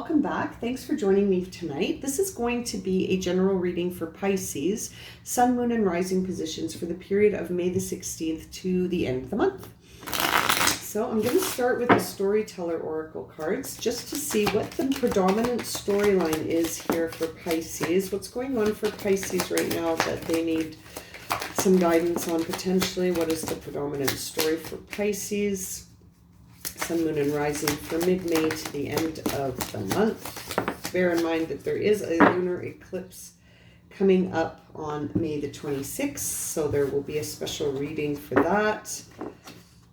welcome back. Thanks for joining me tonight. This is going to be a general reading for Pisces, Sun, Moon, and Rising positions for the period of May the 16th to the end of the month. So I'm going to start with the Storyteller Oracle cards just to see what the predominant storyline is here for Pisces. What's going on for Pisces right now that they need some guidance on potentially? What is the predominant story for Pisces? Sun, Moon, and Rising for mid-May to the end of the month. Bear in mind that there is a lunar eclipse coming up on May the 26th, so there will be a special reading for that.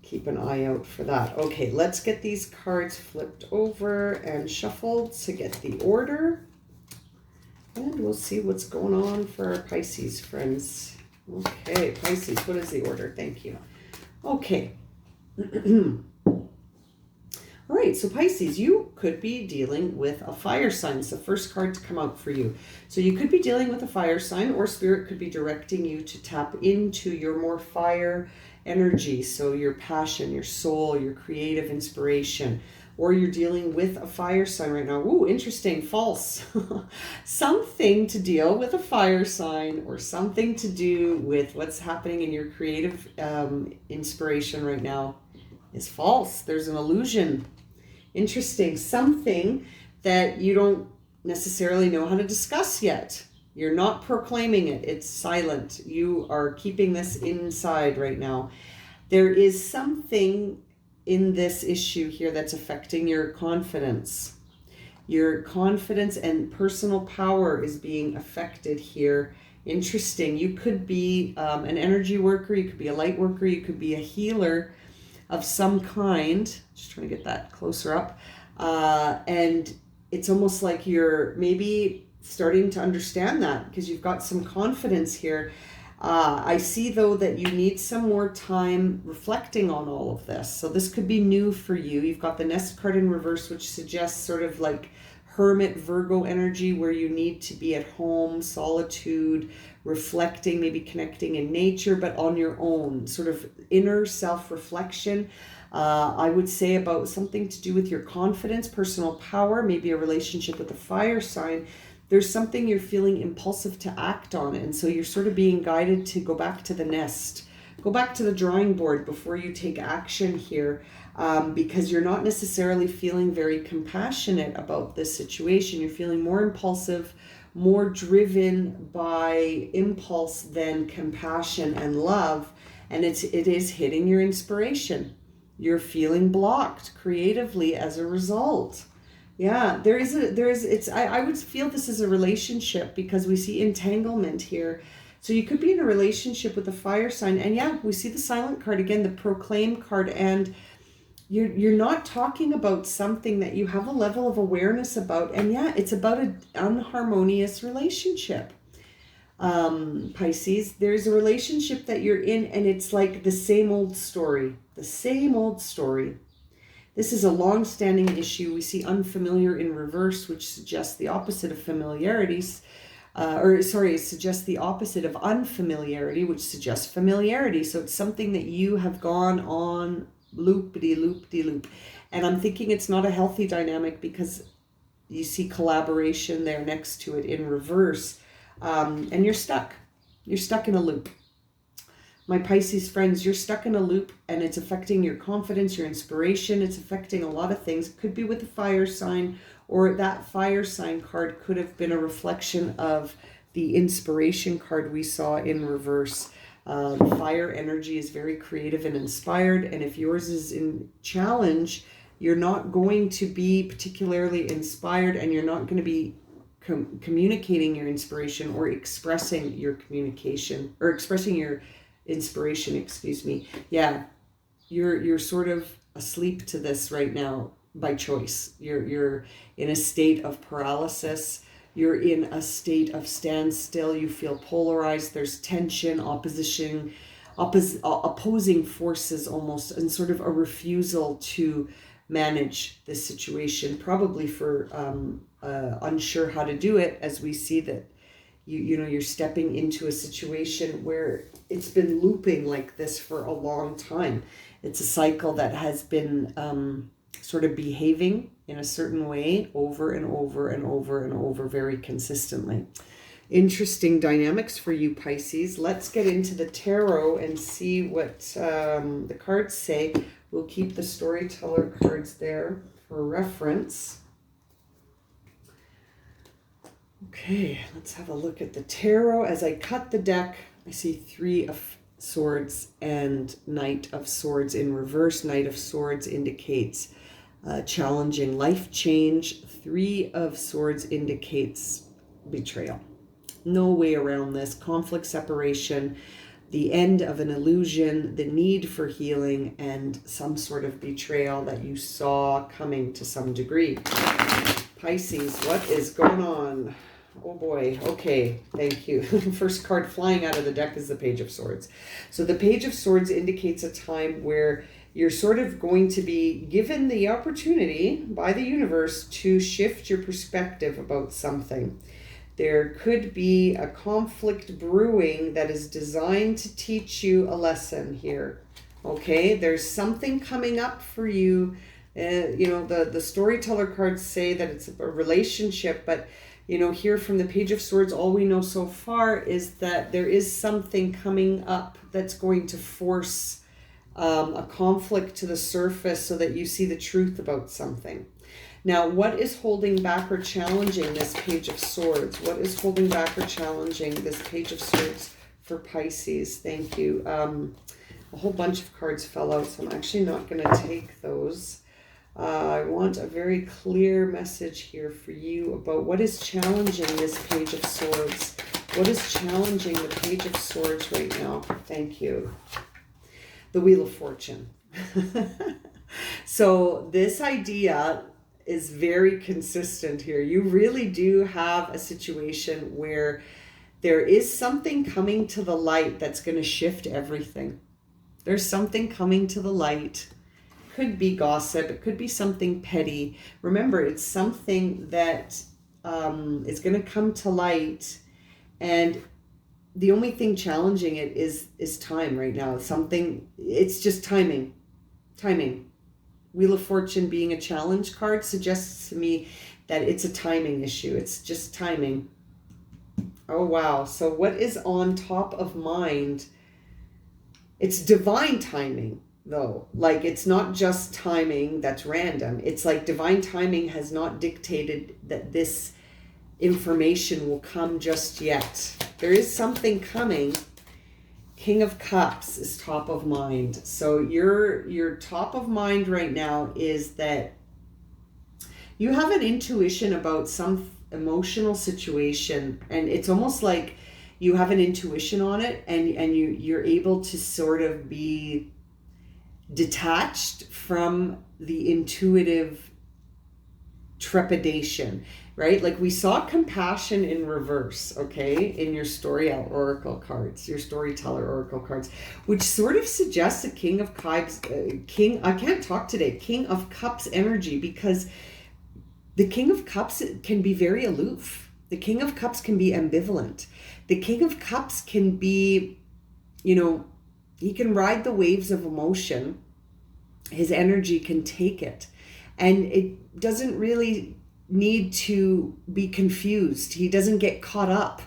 Keep an eye out for that. Okay, let's get these cards flipped over and shuffled to get the order. And we'll see what's going on for our Pisces friends. Okay, Pisces, what is the order? Thank you. Okay. All right, so Pisces, you could be dealing with a fire sign. It's the first card to come out for you. So you could be dealing with a fire sign, or Spirit could be directing you to tap into your more fire energy. So your passion, your soul, your creative inspiration, or you're dealing with a fire sign right now. Ooh, interesting, false. Something to deal with a fire sign or something to do with what's happening in your creative inspiration right now is false. There's an illusion. Interesting. Something that you don't necessarily know how to discuss yet. You're not proclaiming it. It's silent. You are keeping this inside right now. There is something in this issue here that's affecting your confidence. Your confidence and personal power is being affected here. Interesting. You could be an energy worker. You could be a light worker. You could be a healer of some kind. Just trying to get that closer up. And it's almost like you're maybe starting to understand that because you've got some confidence here. I see, though, that you need some more time reflecting on all of this. So this could be new for you. You've got the Nest card in reverse, which suggests sort of like Hermit Virgo energy, where you need to be at home, solitude, reflecting, maybe connecting in nature, but on your own, sort of inner self-reflection. I would say about something to do with your confidence, personal power, maybe a relationship with a fire sign. There's something you're feeling impulsive to act on, and so you're sort of being guided to go back to the nest, go back to the drawing board before you take action here, because you're not necessarily feeling very compassionate about this situation. You're feeling more impulsive, more driven by impulse than compassion and love, and it is hitting your inspiration. You're feeling blocked creatively as a result. Yeah, I would feel this is a relationship because we see entanglement here. So you could be in a relationship with a fire sign, and yeah, we see the silent card again, the proclaim card, and you're not talking about something that you have a level of awareness about, and yeah, it's about an unharmonious relationship. Pisces, there's a relationship that you're in, and it's like the same old story, the same old story. This is a long-standing issue. We see unfamiliar in reverse, which suggests the opposite of familiarities. It suggests the opposite of unfamiliarity, which suggests familiarity. So it's something that you have gone on loop-de-loop-de-loop. And I'm thinking it's not a healthy dynamic because you see collaboration there next to it in reverse. And you're stuck. You're stuck in a loop. My Pisces friends, you're stuck in a loop, and it's affecting your confidence, your inspiration. It's affecting a lot of things. It could be with a fire sign, or that fire sign card could have been a reflection of the inspiration card we saw in reverse. Fire energy is very creative and inspired, and if yours is in challenge, you're not going to be particularly inspired, and you're not going to be communicating your inspiration or expressing your communication, or expressing your inspiration, excuse me. Yeah, you're sort of asleep to this right now by choice. You're in a state of paralysis. You're in a state of standstill. You feel polarized. There's tension, opposition, opposing forces almost, and sort of a refusal to manage this situation, probably for unsure how to do it, as we see that you're stepping into a situation where it's been looping like this for a long time. It's a cycle that has been sort of behaving in a certain way over and over and over and over very consistently. Interesting dynamics for you, Pisces. Let's get into the tarot and see what the cards say. We'll keep the storyteller cards there for reference. Okay, let's have a look at the tarot. As I cut the deck, I see 3 of Swords and Knight of Swords in reverse. Knight of Swords indicates challenging life change. 3 of Swords indicates betrayal. No way around this. Conflict, separation, the end of an illusion, the need for healing, and some sort of betrayal that you saw coming to some degree. Pisces, what is going on? Oh boy. Okay, thank you. First card flying out of the deck is the Page of Swords. So the Page of Swords indicates a time where you're sort of going to be given the opportunity by the universe to shift your perspective about something. There could be a conflict brewing that is designed to teach you a lesson here. Okay, there's something coming up for you. You know, the storyteller cards say that it's a relationship, but you know, here from the Page of Swords, all we know so far is that there is something coming up that's going to force a conflict to the surface so that you see the truth about something. Now, what is holding back or challenging this Page of Swords? What is holding back or challenging this Page of Swords for Pisces? Thank you. A whole bunch of cards fell out, so I'm actually not going to take those. I want a very clear message here for you about what is challenging this Page of Swords. What is challenging the Page of Swords right now? Thank you. The Wheel of Fortune. So this idea is very consistent here. You really do have a situation where there is something coming to the light that's going to shift everything. There's something coming to the light. Could be gossip. It could be something petty. Remember, it's something that is going to come to light, and the only thing challenging it is time right now. It's just timing. Wheel of Fortune being a challenge card suggests to me that it's a timing issue. It's just timing. Oh, wow. So what is on top of mind? It's divine timing, though. Like, it's not just timing that's random. It's like divine timing has not dictated that this information will come just yet. There is something coming. King of Cups is top of mind. So your top of mind right now is that you have an intuition about some emotional situation, and it's almost like you have an intuition on it, and you're able to sort of be detached from the intuitive trepidation, right? Like we saw compassion in reverse, okay, in your story oracle cards, your storyteller oracle cards, which sort of suggests a King of Cups, King of Cups energy, because the King of Cups can be very aloof. The King of Cups can be ambivalent. The King of Cups can be, you know, he can ride the waves of emotion. His energy can take it. And it doesn't really need to be confused. He doesn't get caught up.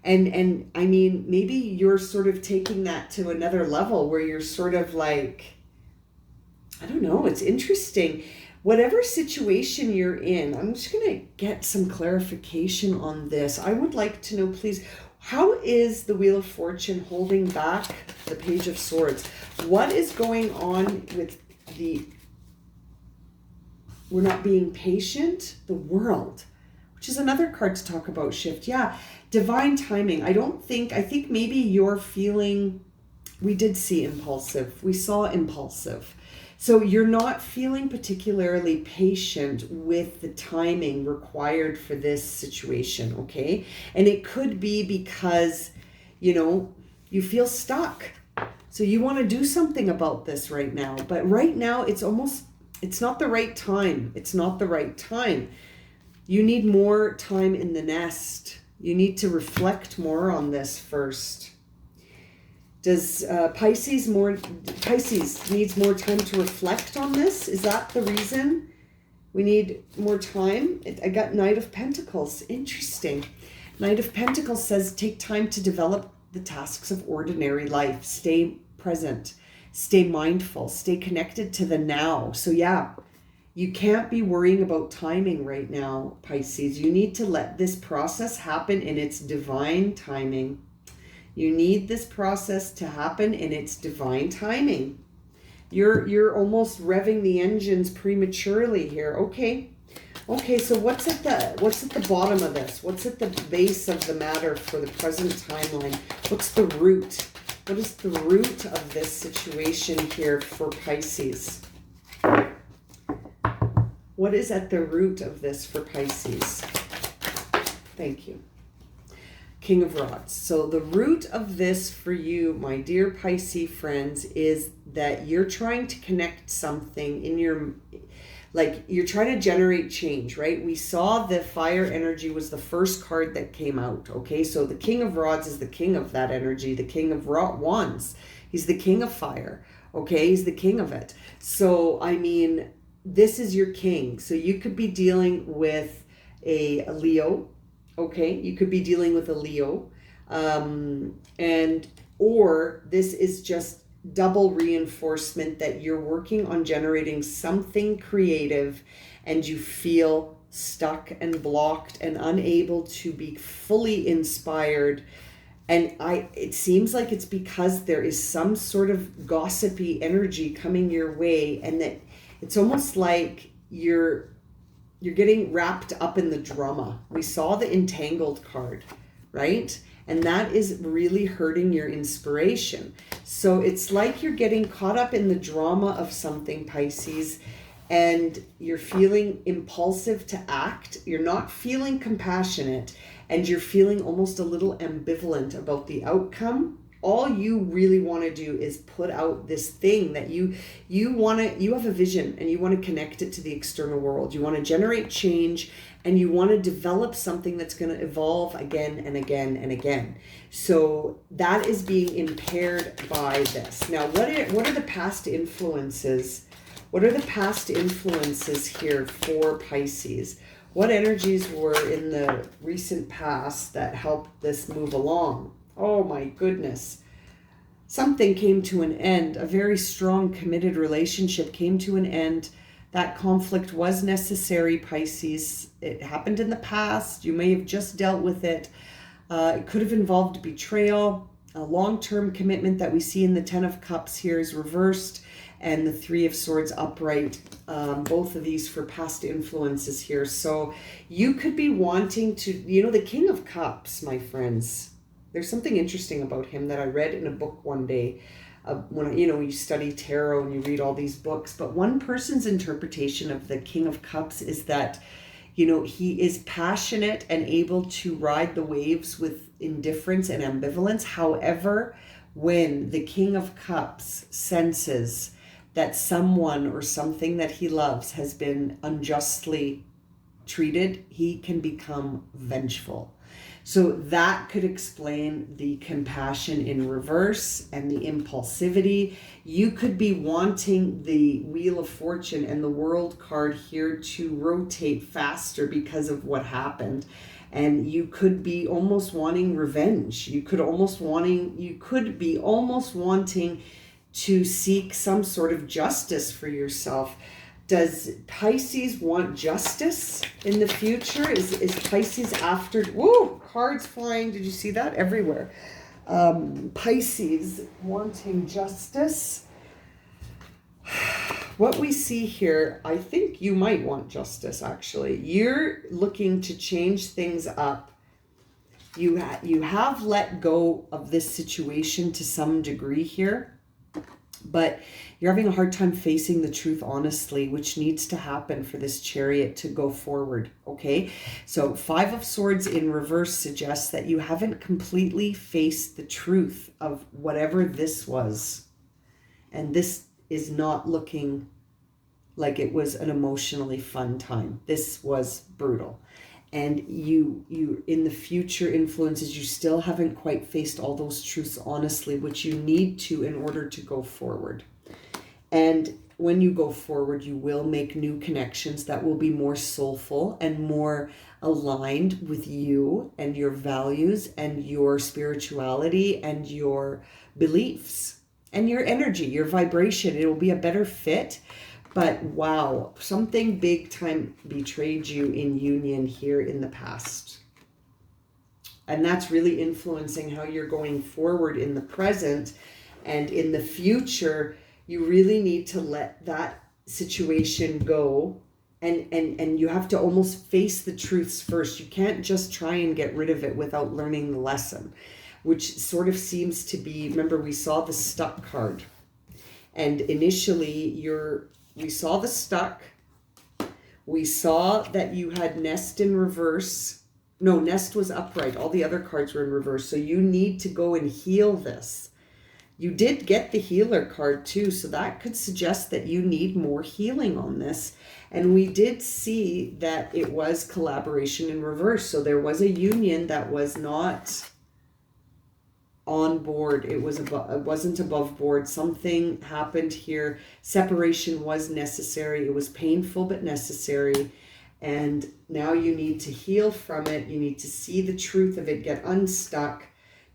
And I mean, maybe you're sort of taking that to another level where you're sort of like, I don't know, it's interesting. Whatever situation you're in, I'm just going to get some clarification on this. I would like to know, please, how is the Wheel of Fortune holding back the Page of Swords? What is going on with we're not being patient? The World, which is another card to talk about shift. Yeah, divine timing. I think maybe you're feeling, we did see impulsive. We saw impulsive. So you're not feeling particularly patient with the timing required for this situation, okay? And it could be because, you know, you feel stuck. So you want to do something about this right now. But right now, it's not the right time. It's not the right time. You need more time in the nest. You need to reflect more on this first. Does Pisces needs more time to reflect on this? Is that the reason we need more time? I got Knight of Pentacles. Interesting. Knight of Pentacles says take time to develop the tasks of ordinary life. Stay present. Stay mindful. Stay connected to the now. So yeah, you can't be worrying about timing right now, Pisces. You need to let this process happen in its divine timing. You need this process to happen in its divine timing. You're almost revving the engines prematurely here. Okay. Okay, so what's at the bottom of this? What's at the base of the matter for the present timeline? What's the root? What is the root of this situation here for Pisces? What is at the root of this for Pisces? Thank you. King of Rods. So the root of this for you, my dear Pisces friends, is that you're trying to connect something in your, like you're trying to generate change, right? We saw the fire energy was the first card that came out, okay? So the King of Rods is the king of that energy, the King of Wands. He's the king of fire, okay? He's the king of it. So, I mean, this is your king. So you could be dealing with a Leo, okay? You could be dealing with a Leo, or this is just double reinforcement that you're working on generating something creative and you feel stuck and blocked and unable to be fully inspired. And it seems like it's because there is some sort of gossipy energy coming your way, and that it's almost like you're getting wrapped up in the drama. We saw the entangled card, right? And that is really hurting your inspiration. So it's like you're getting caught up in the drama of something, Pisces, and you're feeling impulsive to act. You're not feeling compassionate, and you're feeling almost a little ambivalent about the outcome. All you really want to do is put out this thing that you have a vision and you want to connect it to the external world. You want to generate change and you want to develop something that's going to evolve again and again and again. So that is being impaired by this. Now, what are the past influences? What are the past influences here for Pisces? What energies were in the recent past that helped this move along? Oh my goodness. Something came to an end. A very strong, committed relationship came to an end. That conflict was necessary, Pisces. It happened in the past. You may have just dealt with it. It could have involved betrayal. A long-term commitment that we see in the Ten of Cups here is reversed, and the Three of Swords upright. Both of these for past influences here. So you could be wanting to, the King of Cups, my friends. There's something interesting about him that I read in a book one day. When you study tarot and you read all these books, but one person's interpretation of the King of Cups is that, he is passionate and able to ride the waves with indifference and ambivalence. However, when the King of Cups senses that someone or something that he loves has been unjustly treated, he can become vengeful. So that could explain the compassion in reverse and the impulsivity. You could be wanting the Wheel of Fortune and the World card here to rotate faster because of what happened. And you could be almost wanting revenge. You could be almost wanting to seek some sort of justice for yourself. Does Pisces want justice in the future? Is Pisces after... Whoa, cards flying. Did you see that? Everywhere. Pisces wanting justice. What we see here, I think you might want justice, actually. You're looking to change things up. You have let go of this situation to some degree here. But you're having a hard time facing the truth honestly, which needs to happen for this Chariot to go forward, okay? So Five of Swords in reverse suggests that you haven't completely faced the truth of whatever this was. And this is not looking like it was an emotionally fun time. This was brutal. and you in the future influences, you still haven't quite faced all those truths honestly, which you need to in order to go forward. And when you go forward, you will make new connections that will be more soulful and more aligned with you and your values and your spirituality and your beliefs and your energy, your vibration. It will be a better fit. But wow, something big time betrayed you in union here in the past. And that's really influencing how you're going forward in the present. And in the future, you really need to let that situation go. And you have to almost face the truths first. You can't just try and get rid of it without learning the lesson, which sort of seems to be, remember we saw the stuck card. And initially we saw the stuck. We saw that you had nest in reverse. No, nest was upright. All the other cards were in reverse. So you need to go and heal this. You did get the healer card too. So that could suggest that you need more healing on this. And we did see that it was collaboration in reverse. So there was a union that was not on board. It wasn't above board. Something happened here. Separation was necessary. It was painful but necessary. And now you need to heal from it. You need to see the truth of it, get unstuck.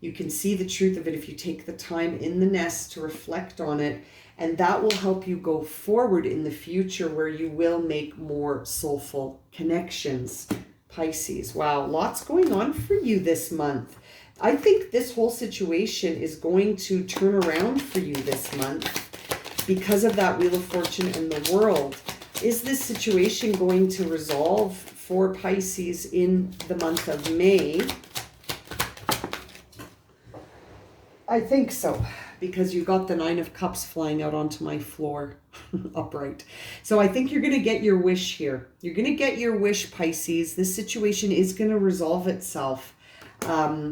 You can see the truth of it if you take the time in the nest to reflect on it. And that will help you go forward in the future where you will make more soulful connections. Pisces, wow, lots going on for you this month. I think this whole situation is going to turn around for you this month because of that Wheel of Fortune and the World. Is this situation going to resolve for Pisces in the month of May? I think so, because you got the Nine of Cups flying out onto my floor upright. So I think you're going to get your wish here. You're going to get your wish, Pisces. This situation is going to resolve itself.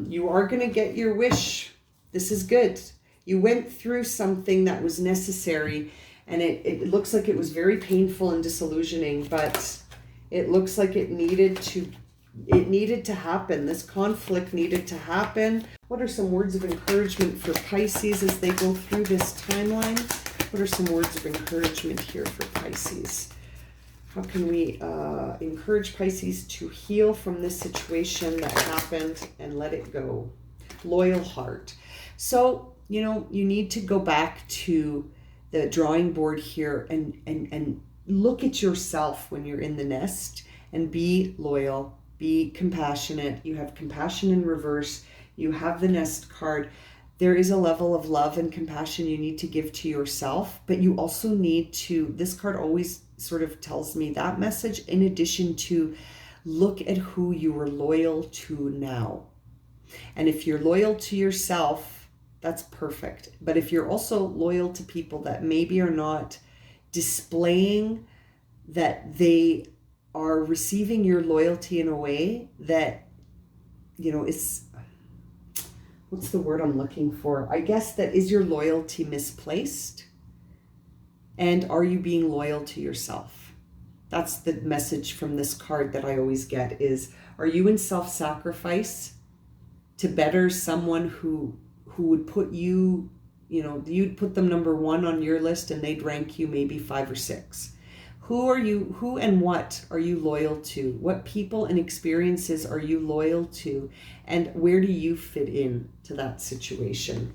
You are going to get your wish. This is good. You went through something that was necessary, and it looks like it was very painful and disillusioning, but it looks like it needed to happen. This conflict needed to happen. What are some words of encouragement for Pisces as they go through this timeline? What are some words of encouragement here for Pisces? How can we encourage Pisces to heal from this situation that happened and let it go? Loyal heart. So, you need to go back to the drawing board here and look at yourself when you're in the nest and be loyal, be compassionate. You have compassion in reverse. You have the nest card. There is a level of love and compassion you need to give to yourself, but you also need to, this card always sort of tells me that message, in addition to look at who you are loyal to now. And if you're loyal to yourself, that's perfect. But if you're also loyal to people that maybe are not displaying that they are receiving your loyalty in a way that, is, what's the word I'm looking for? I guess that is your loyalty misplaced? And are you being loyal to yourself? That's the message from this card that I always get is, are you in self-sacrifice to better someone who would put you, you'd put them number 1 on your list and they'd rank you maybe 5 or 6. Who and what are you loyal to? What people and experiences are you loyal to? And where do you fit in to that situation?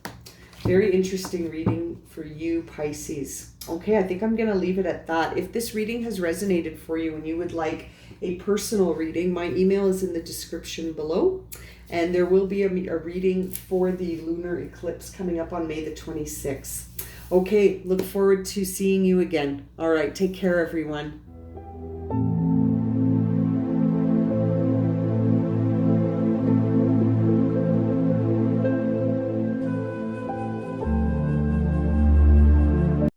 Very interesting reading for you, Pisces. Okay, I think I'm going to leave it at that. If this reading has resonated for you and you would like a personal reading, my email is in the description below. And there will be a reading for the lunar eclipse coming up on May the 26th. Okay, look forward to seeing you again. All right, take care, everyone.